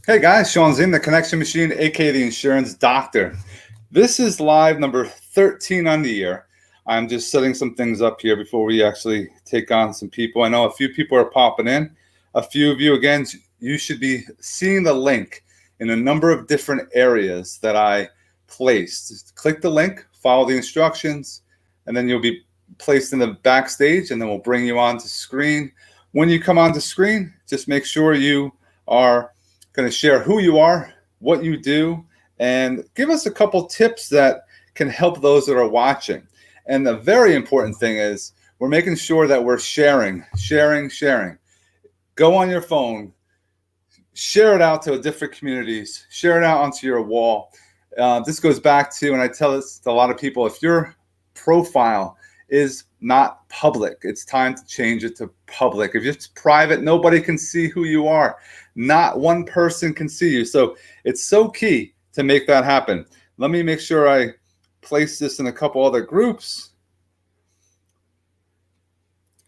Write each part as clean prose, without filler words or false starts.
Hey guys, Sean's in the Connection Machine, aka the Insurance Doctor. This is live number 13 on the year. I'm just setting some things up here before we actually take on some people. I know a few people are popping in. A few of you, again, you should be seeing the link in a number of different areas that I placed. Just click the link, follow the instructions, and then you'll be placed in the backstage, and then we'll bring you onto screen. When you come onto screen, just make sure you are going to share who you are, what you do, and give us a couple tips that can help those that are watching. And the very important thing is we're making sure that we're sharing. Go on your phone, share it out to different communities, share it out onto your wall. This goes back to, and I tell this to a lot of people, if your profile is not public, it's time to change it to public. If it's private, nobody can see who you are. Not one person can see you. So it's so key to make that happen. Let me make sure I place this in a couple other groups.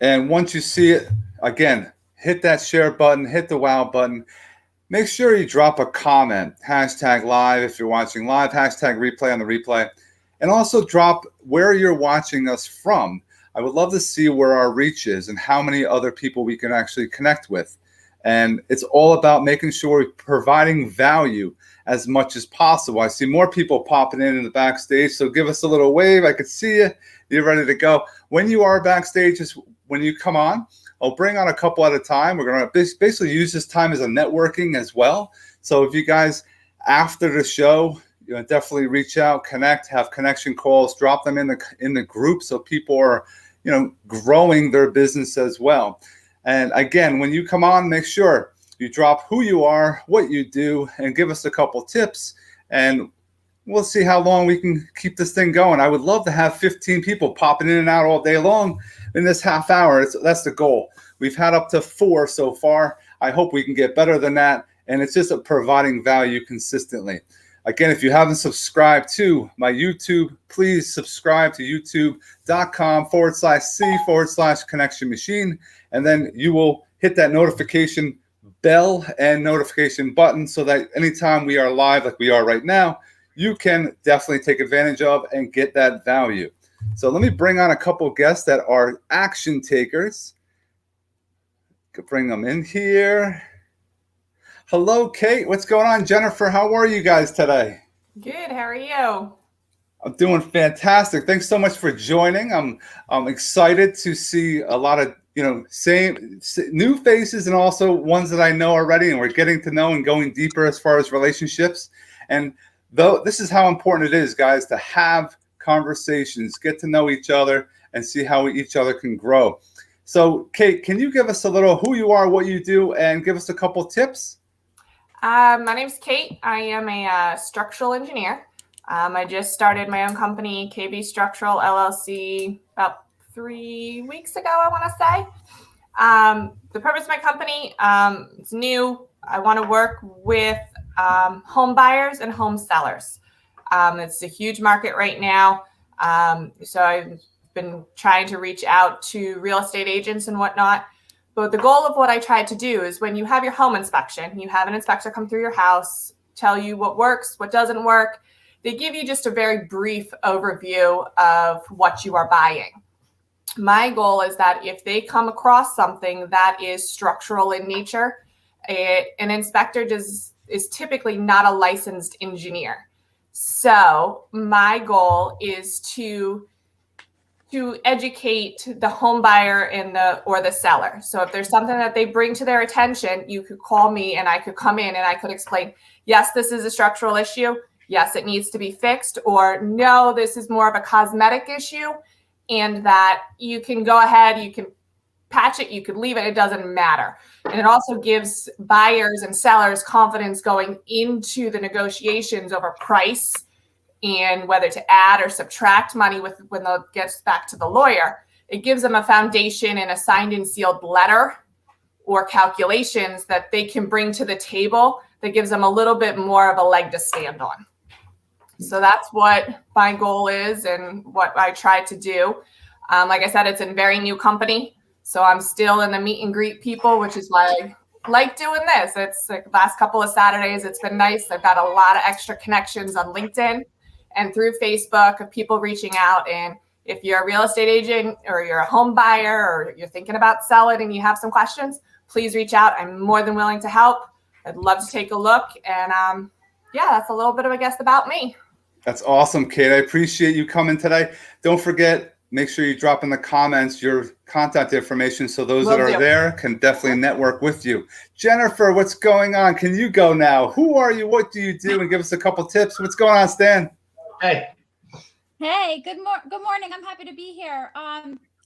And once you see it, again, hit that share button, hit the wow button. Make sure you drop a comment, hashtag live if you're watching live, hashtag replay on the replay, and also drop where you're watching us from. I would love to see where our reach is and how many other people we can actually connect with. And it's all about making sure we're providing value as much as possible. I see more people popping in the backstage, so give us a little wave. I could see you. You're ready to go. When you are backstage, is when you come on, I'll bring on a couple at a time. We're going to basically use this time as a networking as well. So if you guys, after the show, definitely reach out, connect, have connection calls, drop them in the group so people are, growing their business as well. And again, when you come on, make sure you drop who you are, what you do, and give us a couple tips. And we'll see how long we can keep this thing going. I would love to have 15 people popping in and out all day long in this half hour. That's the goal. We've had up to 4 so far. I hope we can get better than that. And it's just providing value consistently. Again, if you haven't subscribed to my YouTube, please subscribe to youtube.com/C/Connection Machine. And then you will hit that notification bell and notification button so that anytime we are live like we are right now, you can definitely take advantage of and get that value. So let me bring on a couple guests that are action takers. Could bring them in here. Hello, Kate. What's going on? Jennifer, how are you guys today? Good. How are you? I'm doing fantastic. Thanks so much for joining. I'm excited to see a lot of same new faces and also ones that I know already, and we're getting to know and going deeper as far as relationships. And though this is how important it is, guys, to have conversations, get to know each other, and see how each other can grow. So, Kate, can you give us a little who you are, what you do, and give us a couple tips? My name's Kate. I am a structural engineer. I just started my own company, KB Structural LLC, about 3 weeks ago, I want to say. The purpose of my company, it's new. I want to work with home buyers and home sellers. It's a huge market right now. So I've been trying to reach out to real estate agents and whatnot. But the goal of what I tried to do is when you have your home inspection, you have an inspector come through your house, tell you what works, what doesn't work. They give you just a very brief overview of what you are buying. My goal is that if they come across something that is structural in nature, an inspector is typically not a licensed engineer. So my goal is to educate the home buyer and the seller. So if there's something that they bring to their attention, you could call me and I could come in and I could explain, yes, this is a structural issue. Yes, it needs to be fixed, or no, this is more of a cosmetic issue, and that you can go ahead, you can patch it, you could leave it, it doesn't matter. And it also gives buyers and sellers confidence going into the negotiations over price and whether to add or subtract money when it gets back to the lawyer. It gives them a foundation and a signed and sealed letter or calculations that they can bring to the table that gives them a little bit more of a leg to stand on. So that's what my goal is and what I try to do. Like I said, it's a very new company. So I'm still in the meet and greet people, which is why like doing this. It's like the last couple of Saturdays. It's been nice. I've got a lot of extra connections on LinkedIn and through Facebook of people reaching out. And if you're a real estate agent or you're a home buyer or you're thinking about selling and you have some questions, please reach out. I'm more than willing to help. I'd love to take a look. And yeah, that's a little bit of a guess about me. That's awesome, Kate. I appreciate you coming today. Don't forget, make sure you drop in the comments your contact information so those that are there can definitely network with you. Jennifer, what's going on? Can you go now? Who are you? What do you do? And give us a couple tips. What's going on, Stan? Hey. Hey, good morning. I'm happy to be here.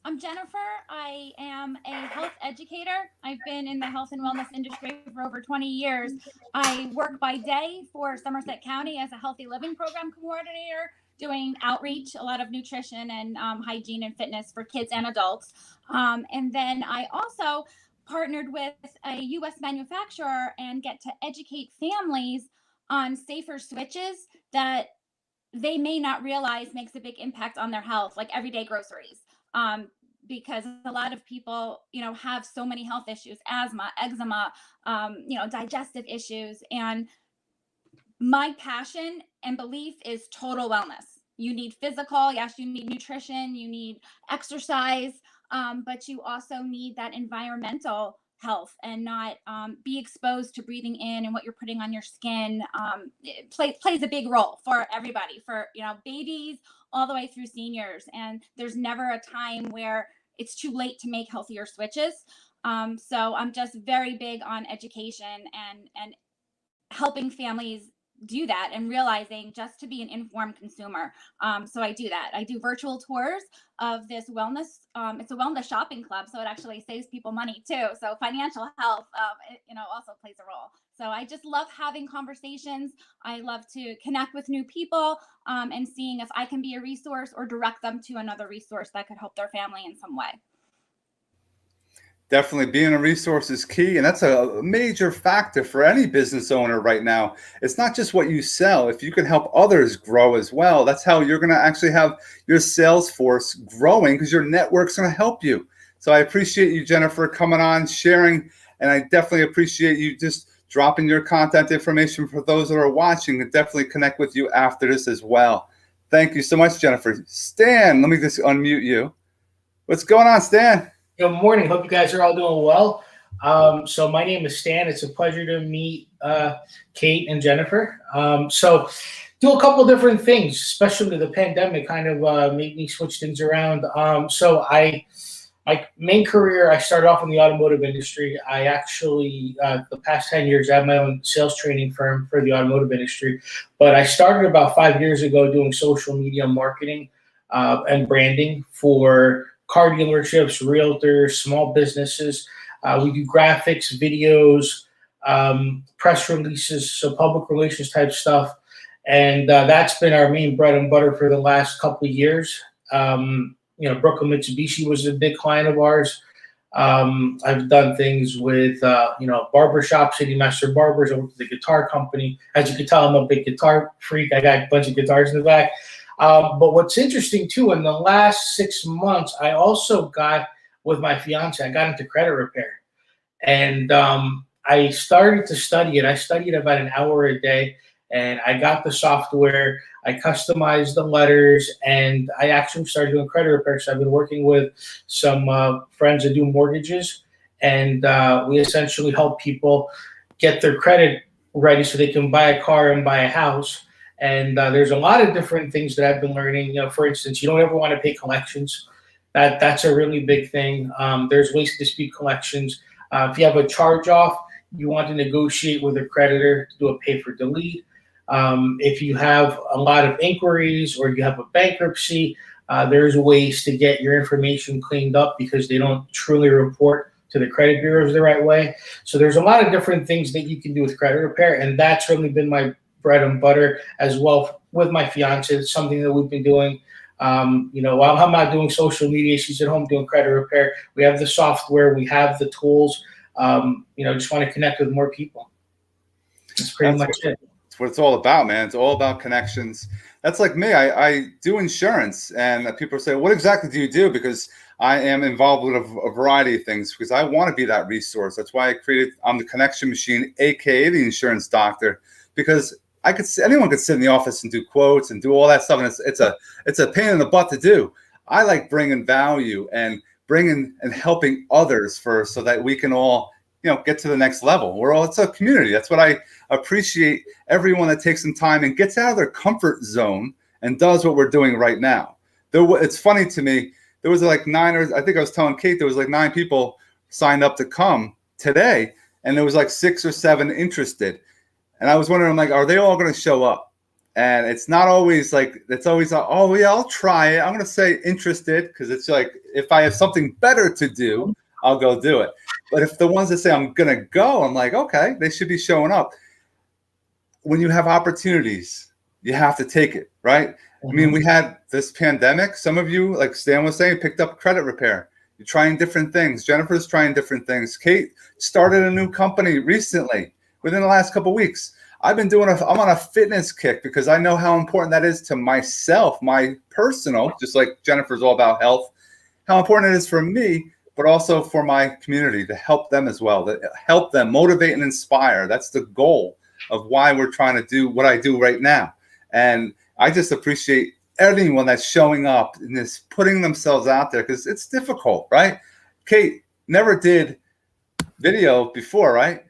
I'm Jennifer. I am a health educator. I've been in the health and wellness industry for over 20 years. I work by day for Somerset County as a healthy living program coordinator, doing outreach, a lot of nutrition and hygiene and fitness for kids and adults. And then I also partnered with a U.S. manufacturer and get to educate families on safer switches that they may not realize makes a big impact on their health, like everyday groceries. Because a lot of people, have so many health issues, asthma, eczema, digestive issues. And my passion and belief is total wellness. You need physical, yes, you need nutrition, you need exercise, but you also need that environmental health and not be exposed to breathing in and what you're putting on your skin. It plays a big role for everybody, for babies all the way through seniors. And there's never a time where it's too late to make healthier switches. So I'm just very big on education and helping families do that and realizing just to be an informed consumer. So I do that. I do virtual tours of this wellness. It's a wellness shopping club, so it actually saves people money too. So financial health, also plays a role. So I just love having conversations. I love to connect with new people and seeing if I can be a resource or direct them to another resource that could help their family in some way. Definitely being a resource is key. And that's a major factor for any business owner right now. It's not just what you sell. If you can help others grow as well, that's how you're going to actually have your sales force growing, because your network's going to help you. So I appreciate you, Jennifer, coming on, sharing. And I definitely appreciate you just dropping your contact information for those that are watching, and definitely connect with you after this as well. Thank you so much, Jennifer. Stan, let me just unmute you. What's going on, Stan? Good morning. Hope you guys are all doing well. So my name is Stan. It's a pleasure to meet Kate and Jennifer. So do a couple different things, especially the pandemic kind of made me switch things around. So my main career, I started off in the automotive industry. I actually, the past 10 years, I have my own sales training firm for the automotive industry. But I started about 5 years ago doing social media marketing and branding for car dealerships, realtors, small businesses. We do graphics, videos, press releases, so public relations type stuff. And that's been our main bread and butter for the last couple of years. Brooklyn Mitsubishi was a big client of ours. I've done things with, barbershop, City Master Barbers. I worked with the guitar company. As you can tell, I'm a big guitar freak. I got a bunch of guitars in the back. But what's interesting too, in the last 6 months, I also got with my fiance, I got into credit repair, and I started to study it. I studied about an hour a day, and I got the software. I customized the letters, and I actually started doing credit repair. So I've been working with some friends that do mortgages, and we essentially help people get their credit ready so they can buy a car and buy a house. And there's a lot of different things that I've been learning. For instance, you don't ever want to pay collections. That's a really big thing. There's ways to dispute collections. If you have a charge off, you want to negotiate with a creditor to do a pay for delete. If you have a lot of inquiries or you have a bankruptcy, there's ways to get your information cleaned up because they don't truly report to the credit bureaus the right way. So there's a lot of different things that you can do with credit repair, and that's really been my bread and butter as well with my fiance. It's something that we've been doing. While I'm not doing social media, she's at home doing credit repair. We have the software, we have the tools. Just want to connect with more people. That's pretty much it. That's what it's all about, man. It's all about connections. That's like me. I do insurance, and people say, "What exactly do you do?" Because I am involved with a variety of things because I want to be that resource. That's why I'm the connection machine, aka the insurance doctor, because anyone could sit in the office and do quotes and do all that stuff, and it's a pain in the butt to do. I like bringing value and bringing and helping others first, so that we can all get to the next level. It's a community. That's what I appreciate. Everyone that takes some time and gets out of their comfort zone and does what we're doing right now. It's funny to me. There was like I think I was telling Kate, there was like 9 people signed up to come today, and there was like 6 or 7 interested. And I was wondering, like, are they all going to show up? And it's not always like, it's always, oh yeah, I'll try it. I'm going to say interested, because it's like, if I have something better to do, I'll go do it. But if the ones that say I'm going to go, I'm like, okay, they should be showing up. When you have opportunities, you have to take it, right? I mean, we had this pandemic. Some of you, like Stan was saying, picked up credit repair. You're trying different things. Jennifer's trying different things. Kate started a new company recently, within the last couple of weeks. I'm on a fitness kick because I know how important that is to myself, my personal, just like Jennifer's all about health, how important it is for me, but also for my community, to help them as well, to help them motivate and inspire. That's the goal of why we're trying to do what I do right now. And I just appreciate anyone that's showing up and is putting themselves out there, because it's difficult, right? Kate never did video before, right?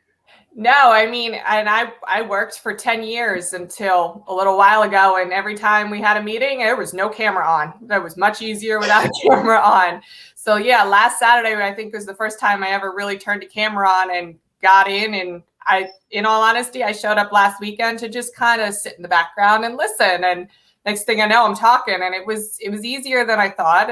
No, I mean, and I worked for 10 years until a little while ago, and every time we had a meeting, there was no camera on. That was much easier without a camera on. So yeah, last Saturday, I think, was the first time I ever really turned a camera on and got in. And in all honesty, I showed up last weekend to just kind of sit in the background and listen. And next thing I know, I'm talking, and it was easier than I thought.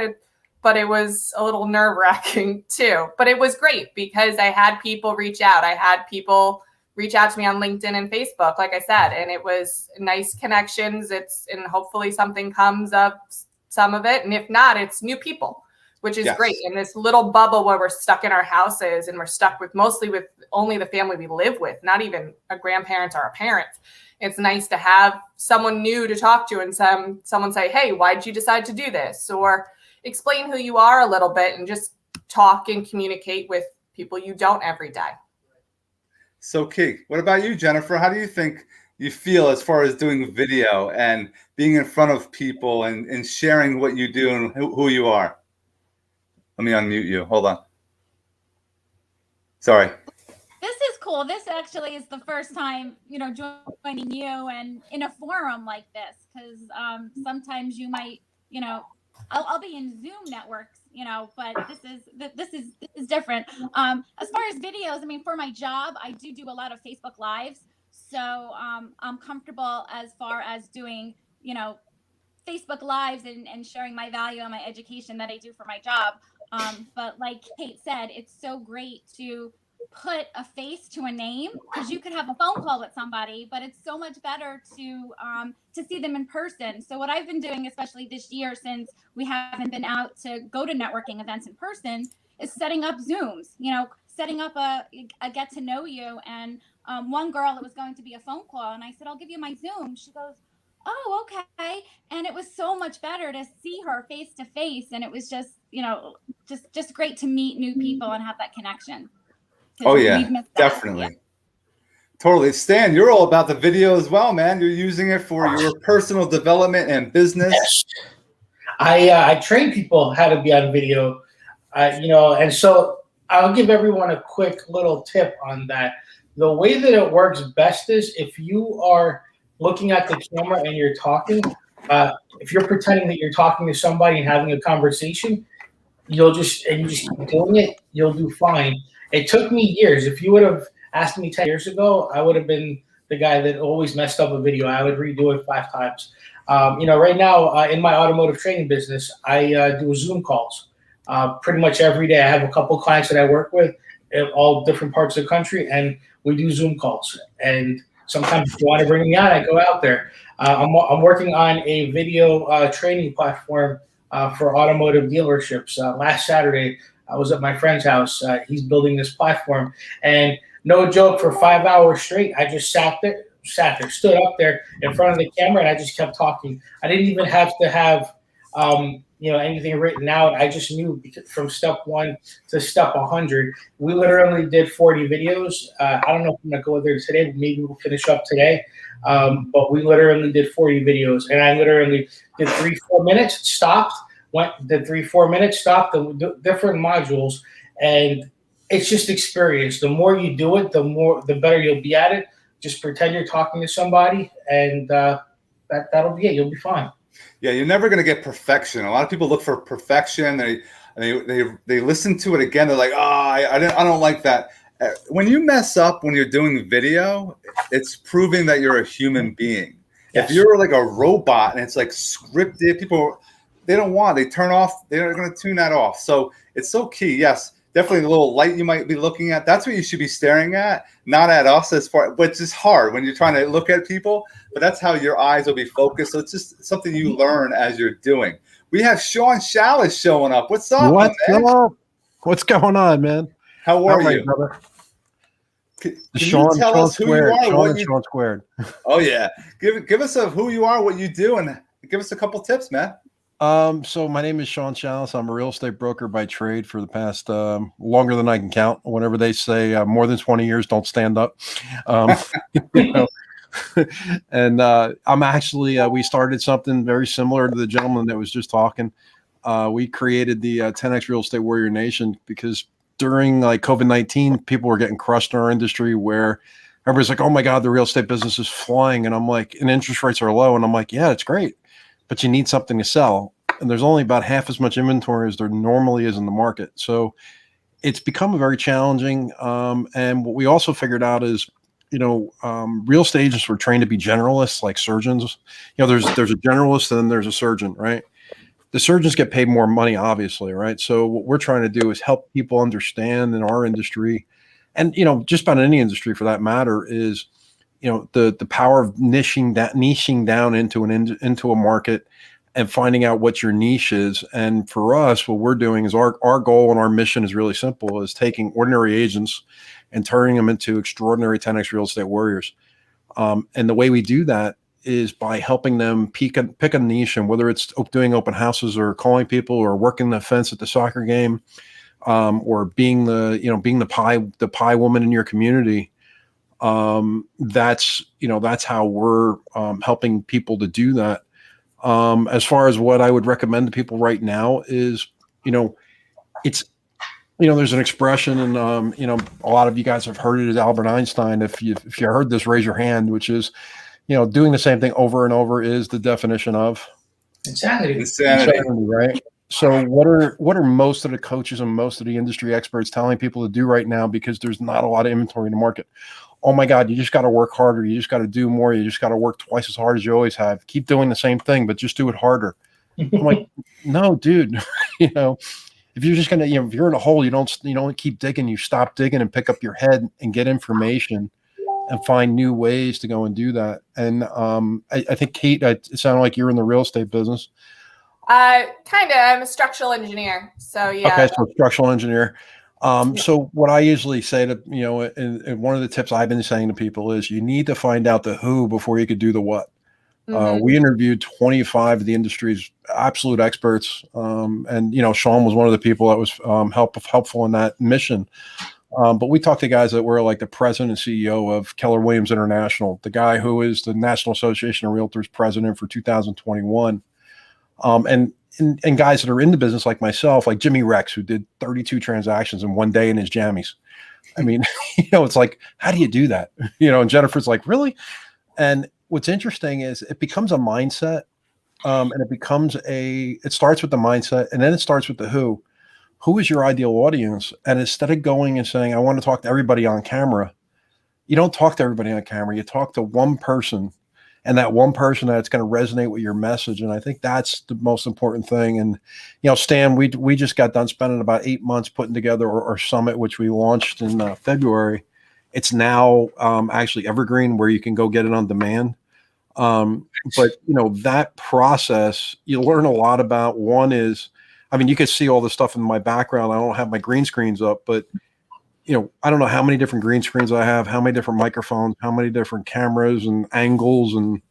But it was a little nerve-wracking too. But it was great because I had people reach out. I had people reach out to me on LinkedIn and Facebook, like I said, and it was nice connections. And hopefully something comes up, some of it. And if not, it's new people, which is great. In this little bubble where we're stuck in our houses and we're stuck mostly with only the family we live with, not even a grandparent or a parent. It's nice to have someone new to talk to and someone say, hey, why'd you decide to do this? Or explain who you are a little bit, and just talk and communicate with people you don't every day. So Kate, what about you, Jennifer? How do you think you feel as far as doing video and being in front of people and sharing what you do and who you are? Let me unmute you. Hold on. Sorry. This is cool. This actually is the first time, joining you and in a forum like this, because sometimes you might, I'll be in Zoom networks, but this is different. As far as videos, I mean, for my job, I do a lot of Facebook Lives, so I'm comfortable as far as doing, Facebook Lives and sharing my value and my education that I do for my job. But like Kate said, it's so great to put a face to a name, because you could have a phone call with somebody, but it's so much better to see them in person. So what I've been doing, especially this year, since we haven't been out to go to networking events in person, is setting up Zooms, setting up a get to know you. And one girl, it was going to be a phone call, and I said, I'll give you my Zoom. She goes, oh, okay. And it was so much better to see her face to face. And it was just, just great to meet new people and have that connection. Oh yeah, definitely. Yeah. Totally. Stan, you're all about the video as well, man. You're using it for your personal development and business. Yes. I train people how to be on video, and so I'll give everyone a quick little tip on that. The way that it works best is if you are looking at the camera and you're talking, if you're pretending that you're talking to somebody and having a conversation, you just keep doing it, you'll do fine. It took me years. If you would have asked me 10 years ago, I would have been the guy that always messed up a video. I would redo it 5 times. Right now in my automotive training business, I do Zoom calls pretty much every day. I have a couple of clients that I work with in all different parts of the country, and we do Zoom calls. And sometimes if you want to bring me on, I go out there. I'm working on a video training platform for automotive dealerships. Last Saturday, I was at my friend's house. He's building this platform, and no joke, for 5 hours straight, I just stood up there in front of the camera, and I just kept talking. I didn't even have to have anything written out. I just knew from step 1 to step 100. We literally did 40 videos. I don't know if I'm gonna go there today, but maybe we'll finish up today. But we literally did 40 videos, and I literally did 3-4 minutes, stopped, did 3-4 minutes, stopped, the different modules, and it's just experience. The more you do it, the better you'll be at it. Just pretend you're talking to somebody, and that'll be it. You'll be fine. Yeah, you're never going to get perfection. A lot of people look for perfection. They listen to it again. They're like, I don't like that. When you mess up when you're doing video, it's proving that you're a human being. Yes. If you're like a robot and it's like scripted, people, they don't want, they turn off, they're going to tune that off. So it's so key. Yes, definitely the little light you might be looking at. That's what you should be staring at, not at us which is hard when you're trying to look at people, but that's how your eyes will be focused. So it's just something you learn as you're doing. We have Shwow showing up. What's up, man? What's going on, man? How are you? Brother? Can you tell us who you are? Sean Squared. Oh yeah, give us who you are, what you do, and give us a couple tips, man. So my name is Sean Chalice. I'm a real estate broker by trade for the past longer than I can count. Whenever they say more than 20 years, don't stand up. And I'm actually we started something very similar to the gentleman that was just talking. We created the 10X Real Estate Warrior Nation because during like COVID-19, people were getting crushed in our industry where everybody's like, oh my God, the real estate business is flying. And I'm like, and interest rates are low. And I'm like, yeah, it's great, but you need something to sell. And there's only about half as much inventory as there normally is in the market. So it's become very challenging. And what we also figured out is, real estate agents were trained to be generalists like surgeons. There's a generalist and then there's a surgeon, right? The surgeons get paid more money, obviously, right? So what we're trying to do is help people understand in our industry, and just about any industry for that matter, is the power of niching down into a market and finding out what your niche is. And for us, what we're doing is our goal and our mission is really simple: is taking ordinary agents and turning them into extraordinary 10X real estate warriors. And the way we do that is by helping them pick a niche, and whether it's doing open houses or calling people or working the fence at the soccer game, or being the pie woman in your community. That's how we're helping people to do that. As far as what I would recommend to people right now is, there's an expression, and a lot of you guys have heard it as Albert Einstein. If you heard this, raise your hand, which is, doing the same thing over and over is the definition of insanity, right? So what are most of the coaches and most of the industry experts telling people to do right now? Because there's not a lot of inventory in the market. Oh my God, you just got to work harder. You just got to do more. You just got to work twice as hard as you always have. Keep doing the same thing, but just do it harder. I'm like, no, dude, if you're just going to, if you're in a hole, you don't keep digging, you stop digging and pick up your head and get information and find new ways to go and do that. And I think, Kate, it sounded like you're in the real estate business. Kind of. I'm a structural engineer. So, yeah. Okay, so structural engineer. So what I usually say to, and one of the tips I've been saying to people is you need to find out the who before you could do the what. We interviewed 25 of the industry's absolute experts. And, Sean was one of the people that was helpful in that mission. But we talked to guys that were like the president and CEO of Keller Williams International, the guy who is the National Association of Realtors president for 2021. And guys that are in the business like myself, like Jimmy Rex, who did 32 transactions in one day in his jammies. I mean, it's like, how do you do that? And Jennifer's like, really? And what's interesting is it becomes a mindset, and it starts with the mindset, and then it starts with the who. Who is your ideal audience? And instead of going and saying, I want to talk to everybody on camera, you don't talk to everybody on camera. You talk to one person, and that one person that's going to resonate with your message. And I think that's the most important thing. And, Stan, we just got done spending about 8 months putting together our summit, which we launched in February. It's now actually evergreen, where you can go get it on demand. But that process, you learn a lot about. One is, you could see all the stuff in my background. I don't have my green screens up, but I don't know how many different green screens I have, how many different microphones, how many different cameras and angles. And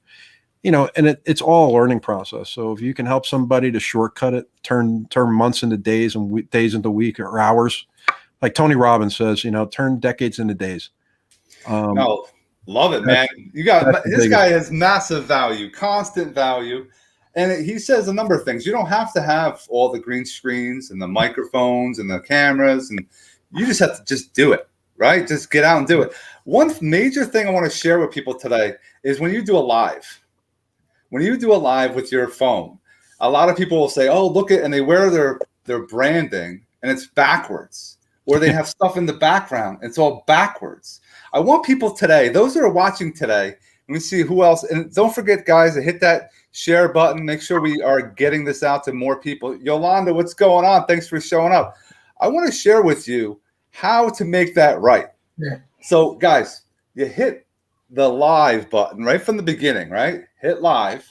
and it's all a learning process. So if you can help somebody to shortcut it, turn months into days and days into week or hours, like Tony Robbins says, turn decades into days. No, love it, man. This guy has massive value, constant value. And he says a number of things. You don't have to have all the green screens and the microphones and the cameras, and you just have to just do it, right? Just get out and do it. One major thing I want to share with people today is when you do a live with your phone, a lot of people will say, oh, look at, and they wear their branding and it's backwards, or they have stuff in the background. It's all backwards. I want people today, those that are watching today, let me see who else. And don't forget, guys, to hit that share button. Make sure we are getting this out to more people. Yolanda, what's going on? Thanks for showing up. I want to share with you how to make that right. Yeah. So, guys, you hit the live button right from the beginning, right? Hit live.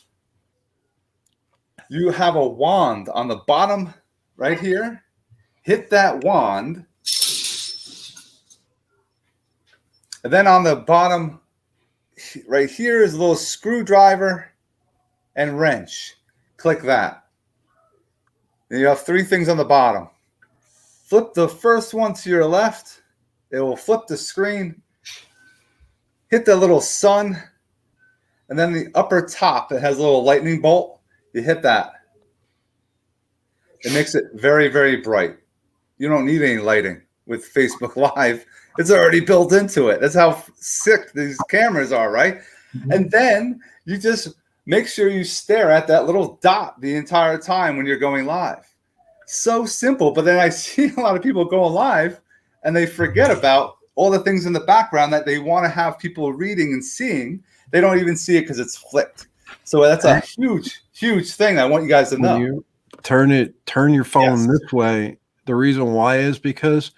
You have a wand on the bottom right here. Hit that wand. And then on the bottom right here is a little screwdriver and wrench. Click that. And you have three things on the bottom. Flip the first one to your left. It will flip the screen. Hit the little sun. And then the upper top, it has a little lightning bolt. You hit that. It makes it very, very bright. You don't need any lighting with Facebook Live. It's already built into it. That's how sick these cameras are, right? Mm-hmm. And then you just make sure you stare at that little dot the entire time when you're going live. So simple. But then I see a lot of people going live and they forget about all the things in the background that they want to have people reading and seeing. They don't even see it because it's flipped. So that's a huge, huge thing I want you guys to know. When you turn your phone this way, the reason why is because,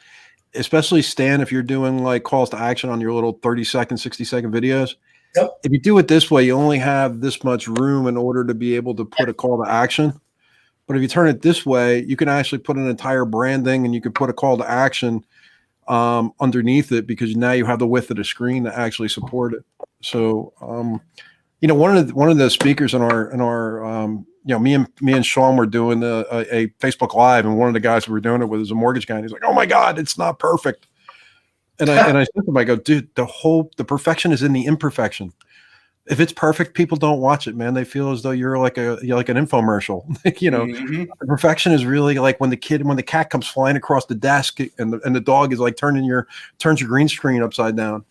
especially Stan, if you're doing like calls to action on your little 30-second, 60-second videos, if you do it this way, you only have this much room in order to be able to put a call to action. But if you turn it this way, you can actually put an entire branding and you can put a call to action underneath it, because now you have the width of the screen to actually support it. So, one of the speakers in our me and Sean were doing a Facebook Live, and one of the guys we were doing it with is a mortgage guy, and he's like, "Oh my God, it's not perfect." And I said to him, I go, "Dude, the perfection is in the imperfection. If it's perfect, people don't watch it, man. They feel as though you're like an infomercial." Mm-hmm. The perfection is really like when the cat comes flying across the desk and the dog is like turns your green screen upside down.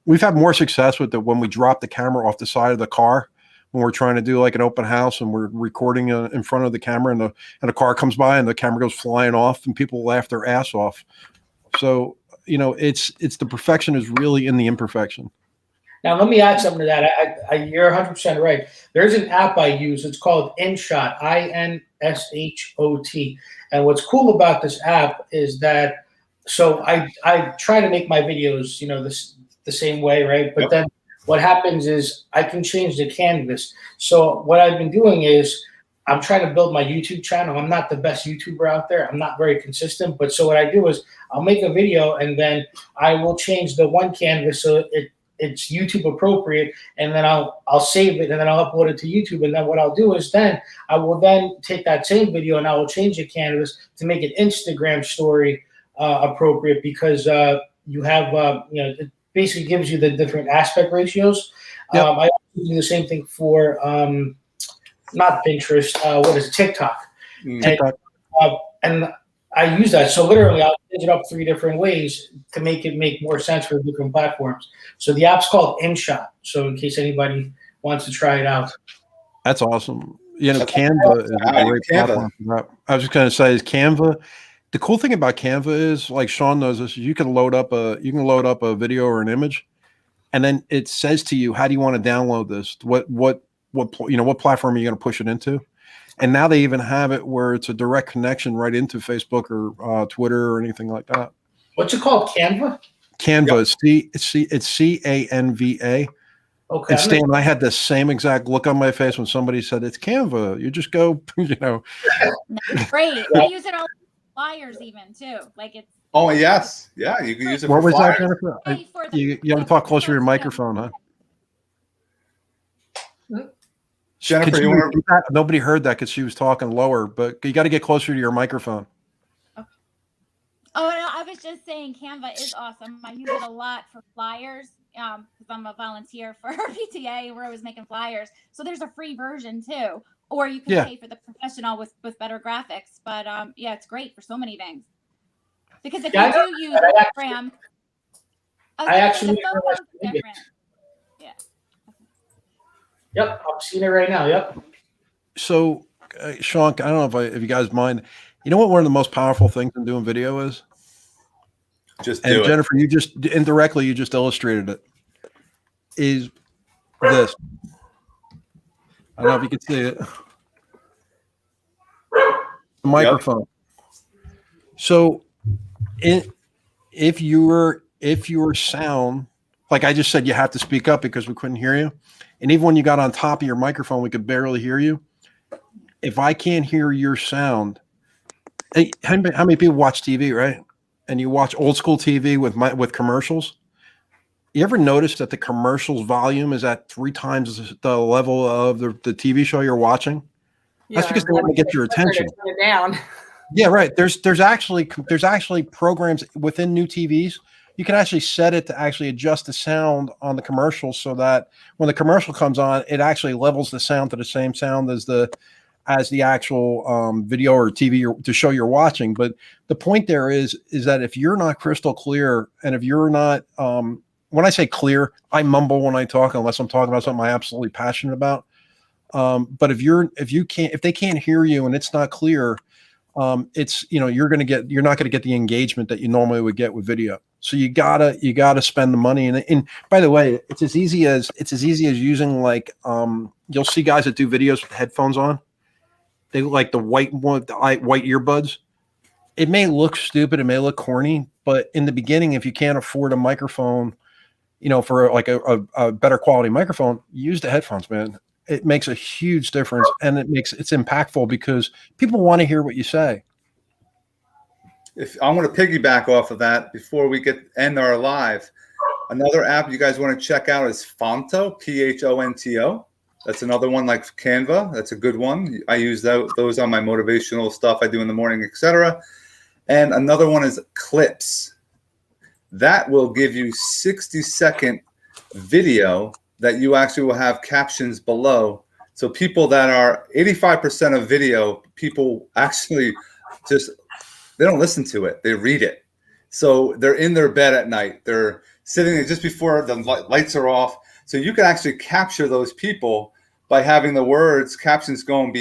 We've had more success with when we drop the camera off the side of the car when we're trying to do like an open house and we're recording in front of the camera, and a car comes by and the camera goes flying off and people laugh their ass off. So, it's the perfection is really in the imperfection. Now, let me add something to that. You're 100% right. There's an app I use. It's called InShot, INSHOT. And what's cool about this app is that, so I try to make my videos, the same way, right? But then what happens is I can change the canvas. So what I've been doing is I'm trying to build my YouTube channel. I'm not the best YouTuber out there. I'm not very consistent. But so what I do is I'll make a video and then I will change the one canvas so it's YouTube appropriate, and then I'll save it and then I'll upload it to YouTube. And then what I'll do is then I will then take that same video and I will change the canvas to make it Instagram story appropriate, because you have it basically gives you the different aspect ratios. Yep. I also do the same thing for not Pinterest. What is it? TikTok? TikTok. And I use that. So literally, I'll change it up 3 different ways to make it make more sense for different platforms. So the app's called InShot. So in case anybody wants to try it out. That's awesome. Canva is a great platform for that. I was just going to say, is Canva. The cool thing about Canva is, like Sean knows this, you can load up a video or an image, and then it says to you, how do you want to download this? What platform are you going to push it into? And now they even have it where it's a direct connection right into Facebook or Twitter or anything like that. What's it called? Canva? Canva. Yep. It's CANVA. Okay. And Stan, I had the same exact look on my face when somebody said it's Canva. You just go, That's great. I use it all flyers even too. Like it's. Oh yes, yeah. You can use it. What for was flyers. that, Jennifer? You have to talk closer to your microphone, huh? Jennifer, Could you you want repeat that? Nobody heard that because she was talking lower, but you got to get closer to your microphone. Oh, no, I was just saying Canva is awesome. I use it a lot for flyers because I'm a volunteer for PTA. We're always making flyers. So there's a free version too. Or you can pay for the professional with better graphics. But yeah, it's great for so many things. Because if you do use Instagram, I actually the photos are different. Yeah. Yep, I'm seeing it right now. Yep. So, Sean, I don't know if you guys mind. You know what one of the most powerful things in doing video is? just And do it? Jennifer, you just indirectly, you just illustrated it. Is this? I don't know if you can see it. The microphone. So, if your sound, like I just said, you have to speak up because we couldn't hear you, and even when you got on top of your microphone, we could barely hear you. If I can't hear your sound, how many people watch TV, right? And you watch old school TV with commercials. You ever notice that the commercials volume is at 3 times the level of the TV show you're watching? That's because they want to get your attention. Turn it down. Yeah, right. There's actually programs within new TVs. You can actually set it to actually adjust the sound on the commercials so that when the commercial comes on, it actually levels the sound to the same sound as the actual video or TV to show you're watching. But the point there is that if you're not crystal clear, and if you're not when I say clear, I mumble when I talk unless I'm talking about something I'm absolutely passionate about. But if they can't hear you and it's not clear, it's you're not going to get the engagement that you normally would get with video. So you gotta spend the money. And by the way, it's as easy as using you'll see guys that do videos with headphones on. They like the white earbuds. It may look stupid, it may look corny, but in the beginning, if you can't afford a microphone, for like a better quality microphone, use the headphones, man. It makes a huge difference, and it's impactful because people want to hear what you say. If I want to piggyback off of that before we end our live, another app you guys want to check out is Phonto, Phonto. That's another one like Canva. That's a good one. I use those on my motivational stuff I do in the morning, etc. And another one is Clips. That will give you 60-second video that you actually will have captions below. So people that are 85% of video, people actually they don't listen to it. They read it. So they're in their bed at night. They're sitting there just before the lights are off. So you can actually capture those people by having the words, captions going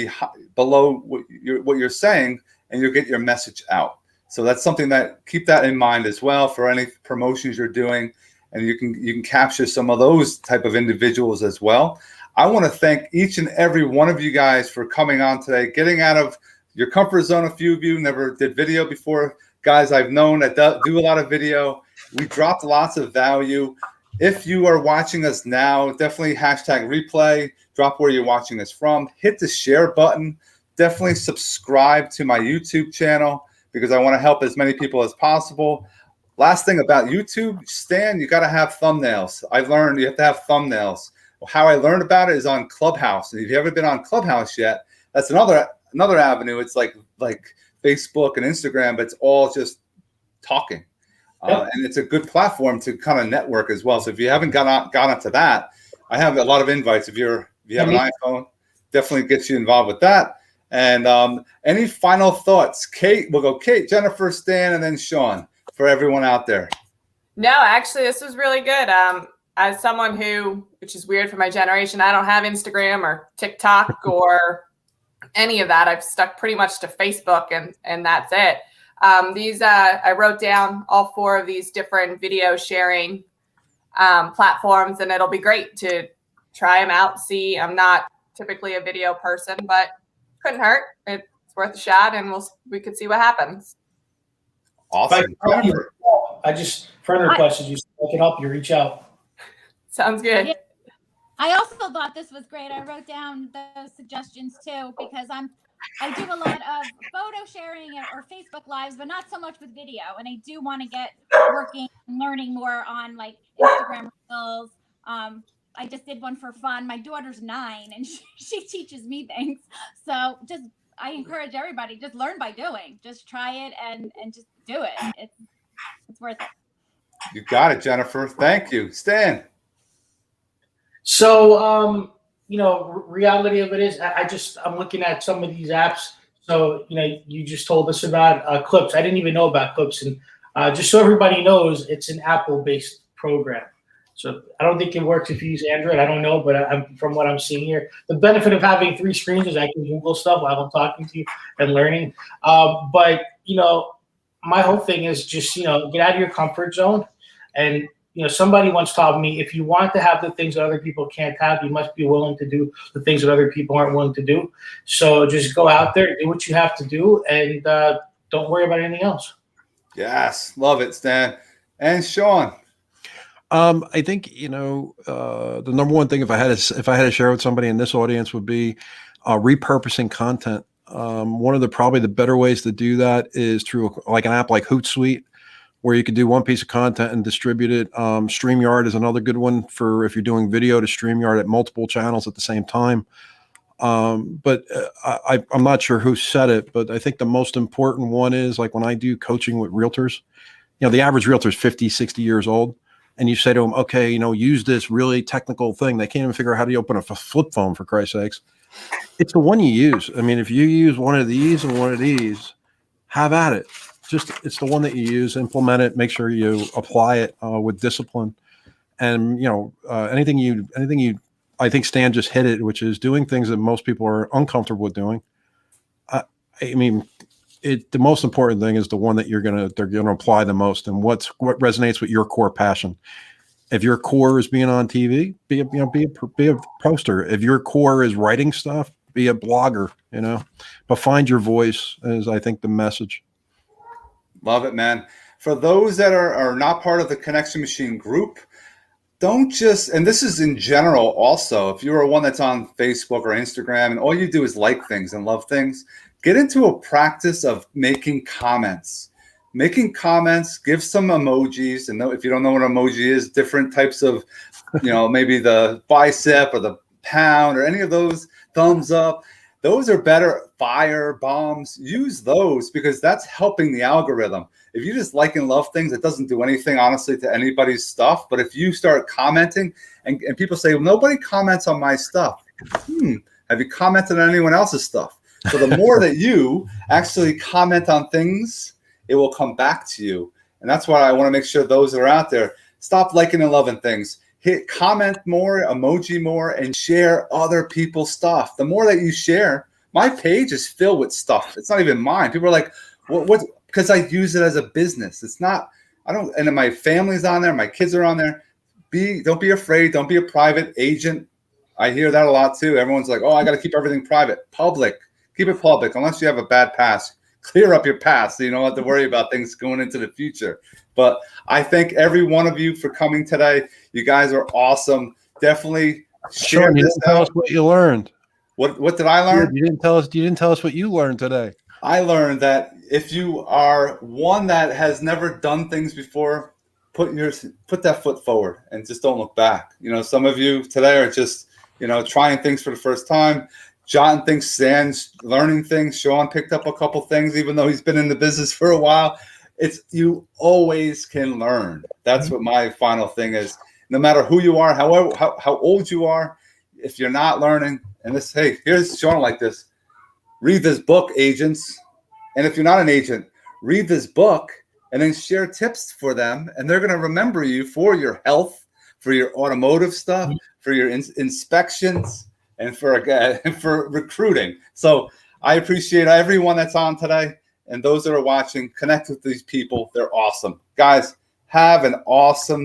below what you're saying, and you'll get your message out. So that's something that keep that in mind as well for any promotions you're doing. And you can capture some of those type of individuals as well. I want to thank each and every one of you guys for coming on today, getting out of your comfort zone. A few of you never did video before. Guys I've known that do a lot of video. We dropped lots of value. If you are watching us now, definitely hashtag replay, drop where you're watching us from, hit the share button, definitely subscribe to my YouTube channel because I want to help as many people as possible. Last thing about YouTube, Stan, you got to have thumbnails. I learned you have to have thumbnails. How I learned about it is on Clubhouse. And if you haven't been on Clubhouse yet, that's another avenue. It's like Facebook and Instagram, but it's all just talking. And it's a good platform to kind of network as well. So if you haven't gone onto that, I have a lot of invites. If you have an iPhone, definitely gets you involved with that. And any final thoughts? Kate, we'll go Kate, Jennifer, Stan, and then Sean for everyone out there. No, actually, this was really good. As someone who, which is weird for my generation, I don't have Instagram or TikTok or any of that. I've stuck pretty much to Facebook and that's it. I wrote down all 4 of these different video sharing platforms, and it'll be great to try them out. See, I'm not typically a video person, but couldn't hurt. It's worth a shot, and we could see what happens. Awesome. For other questions, I can help you reach out. Sounds good. Yeah. I also thought this was great. I wrote down those suggestions too because I do a lot of photo sharing or Facebook Lives, but not so much with video. And I do want to get working and learning more on like Instagram Reels. I just did one for fun. My daughter's 9 and she teaches me things. So I encourage everybody, just learn by doing. Just try it and just do it. It's worth it. You got it, Jennifer. Thank you. Stan. So, reality of it is, I'm looking at some of these apps. So, you just told us about Clips. I didn't even know about Clips. And just so everybody knows, it's an Apple-based program. So I don't think it works if you use Android. I don't know, but from what I'm seeing here, the benefit of having 3 screens is I can Google stuff while I'm talking to you and learning. But my whole thing is just, get out of your comfort zone. And, somebody once taught me, if you want to have the things that other people can't have, you must be willing to do the things that other people aren't willing to do. So just go out there, do what you have to do, and don't worry about anything else. Yes. Love it, Stan. And Sean. I think, the number one thing if I had to share with somebody in this audience would be repurposing content. One of probably the better ways to do that is through like an app like Hootsuite, where you could do one piece of content and distribute it. StreamYard is another good one for if you're doing video to StreamYard at multiple channels at the same time. But I'm not sure who said it, but I think the most important one is like when I do coaching with realtors, the average realtor is 50, 60 years old. And you say to them, okay, use this really technical thing. They can't even figure out how to open a flip phone, for Christ's sakes. It's the one you use. I mean, if you use one of these and one of these, have at it. It's the one that you use, implement it, make sure you apply it with discipline. And, anything you, I think Stan just hit it, which is doing things that most people are uncomfortable with doing. The most important thing is the one that they're gonna apply the most, and what resonates with your core passion. If your core is being on TV, be a poster. If your core is writing stuff, be a blogger. But find your voice is, I think, the message. Love it, man. For those that are not part of the Connection Machine group, don't just, and this is in general also, if you're one that's on Facebook or Instagram and all you do is like things and love things, get into a practice of making comments. Making comments, give some emojis. And if you don't know what an emoji is, different types of, maybe the bicep or the pound or any of those, thumbs up. Those are better. Fire, bombs, use those because that's helping the algorithm. If you just like and love things, it doesn't do anything, honestly, to anybody's stuff. But if you start commenting and people say, well, nobody comments on my stuff. Have you commented on anyone else's stuff? So the more that you actually comment on things, it will come back to you. And that's why I want to make sure those that are out there, stop liking and loving things. Hit comment more, emoji more, and share other people's stuff. The more that you share, my page is filled with stuff. It's not even mine. People are like, what? Because I use it as a business. It's not, and my family's on there, my kids are on there. Don't be afraid. Don't be a private agent. I hear that a lot too. Everyone's like, oh, I got to keep everything private. Public. Keep it public unless you have a bad past. Clear up your past so you don't have to worry about things going into the future. But I thank every one of you for coming today. You guys are awesome. Definitely share Sean, you didn't tell us what you learned. What did I learn? You didn't tell us what you learned today. I learned that if you are one that has never done things before, put that foot forward and just don't look back. Some of you today are just, trying things for the first time. John thinks Stan's learning things. Sean picked up a couple things, even though he's been in the business for a while. You always can learn. That's what my final thing is. No matter who you are, how old you are, if you're not learning, here's Sean like this. Read this book, agents. And if you're not an agent, read this book and then share tips for them. And they're going to remember you for your health, for your automotive stuff, for your inspections, and for recruiting. So I appreciate everyone that's on today. And those that are watching, connect with these people. They're awesome. Guys, have an awesome